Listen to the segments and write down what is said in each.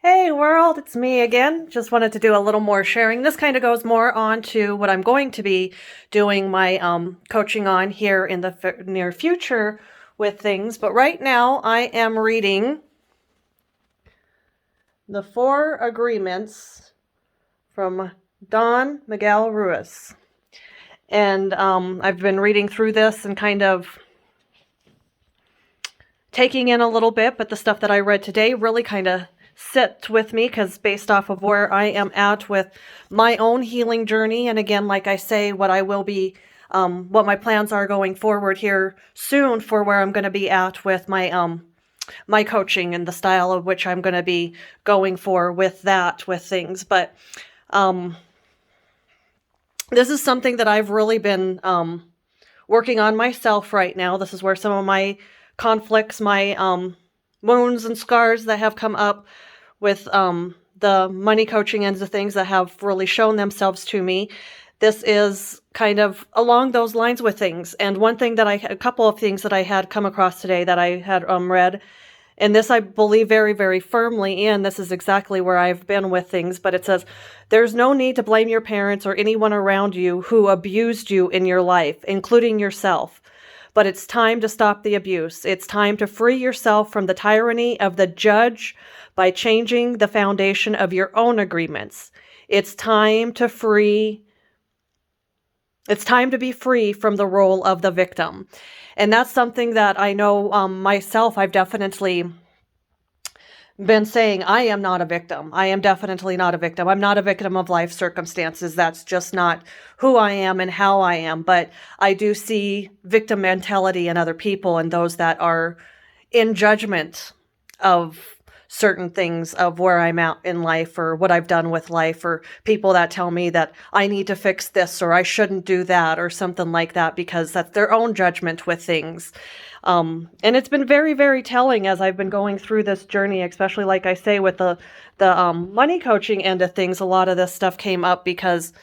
Hey world, it's me again. Just wanted to do a little more sharing. This kind of goes more on to what I'm going to be doing my coaching on here in the near future with things. But right now I am reading The Four Agreements from Don Miguel Ruiz. And I've been reading through this and kind of taking in a little bit, but the stuff that I read today really kind of sit with me because based off of where I am at with my own healing journey. And again, like I say, what I will be, what my plans are going forward here soon for where I'm going to be at with my coaching and the style of which I'm going to be going for with that, with things. But this is something that I've really been working on myself right now. This is where some of my conflicts, my wounds and scars that have come up with the money coaching ends of things that have really shown themselves to me. This is kind of along those lines with things. And one thing that a couple of things that I had come across today that I had read, and this I believe very, very firmly in, this is exactly where I've been with things, but it says, there's no need to blame your parents or anyone around you who abused you in your life, including yourself. But it's time to stop the abuse. It's time to free yourself from the tyranny of the judge by changing the foundation of your own agreements. It's time to be free from the role of the victim. And that's something that I know myself, I've definitely been saying, I am not a victim. I am definitely not a victim. I'm not a victim of life circumstances. That's just not who I am and how I am. But I do see victim mentality in other people and those that are in judgment of certain things of where I'm at in life or what I've done with life, or people that tell me that I need to fix this or I shouldn't do that or something like that because that's their own judgment with things. And it's been very, very telling as I've been going through this journey, especially like I say with the money coaching end of things. A lot of this stuff came up because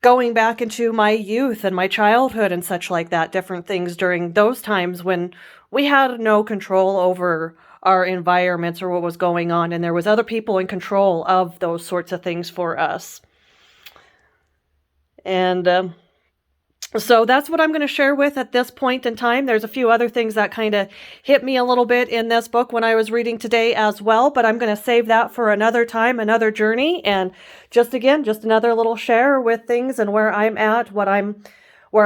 going back into my youth and my childhood and such like that, different things during those times when we had no control over our environments or what was going on, and there was other people in control of those sorts of things for us. And so that's what I'm going to share with at this point in time. There's a few other things that kind of hit me a little bit in this book when I was reading today as well, but I'm going to save that for another time, another journey, and just another little share with things and where I'm at, where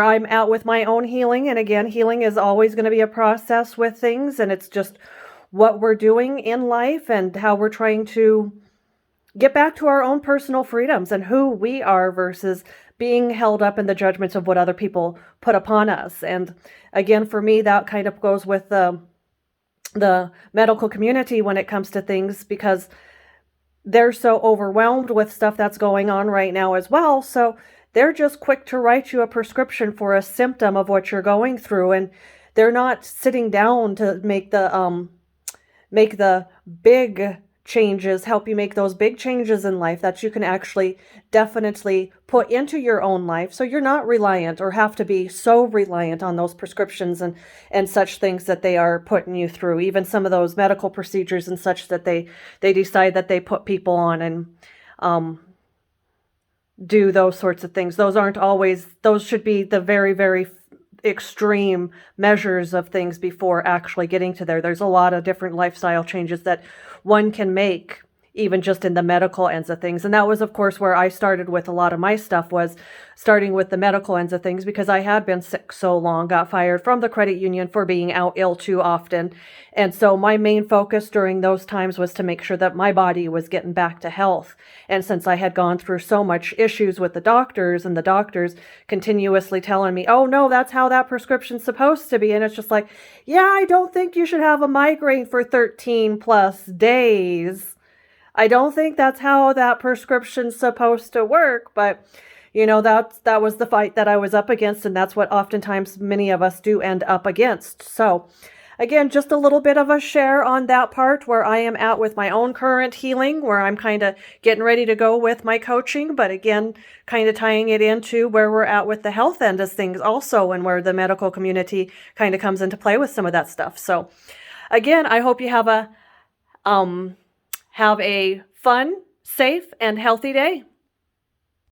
I'm at with my own healing. And again, healing is always going to be a process with things, and it's just what we're doing in life and how we're trying to get back to our own personal freedoms and who we are versus being held up in the judgments of what other people put upon us. And again, for me, that kind of goes with the medical community when it comes to things, because they're so overwhelmed with stuff that's going on right now as well. So they're just quick to write you a prescription for a symptom of what you're going through. And they're not sitting down to make the big changes, help you make those big changes in life that you can actually definitely put into your own life, so you're not reliant or have to be so reliant on those prescriptions and such things that they are putting you through, even some of those medical procedures and such that they decide that they put people on and do those sorts of things. Those should be the very, very extreme measures of things before actually getting to there. There's a lot of different lifestyle changes that one can make, even just in the medical ends of things. And that was, of course, where I started with a lot of my stuff, was starting with the medical ends of things, because I had been sick so long, got fired from the credit union for being out ill too often. And so my main focus during those times was to make sure that my body was getting back to health. And since I had gone through so much issues with the doctors, and the doctors continuously telling me, oh no, that's how that prescription's supposed to be. And it's just like, yeah, I don't think you should have a migraine for 13 plus days. I don't think that's how that prescription's supposed to work, but that was the fight that I was up against, and that's what oftentimes many of us do end up against. So again, just a little bit of a share on that part where I am at with my own current healing, where I'm kind of getting ready to go with my coaching, but again, kind of tying it into where we're at with the health end of things also, and where the medical community kind of comes into play with some of that stuff. So again, I hope you have a Have a fun, safe, and healthy day.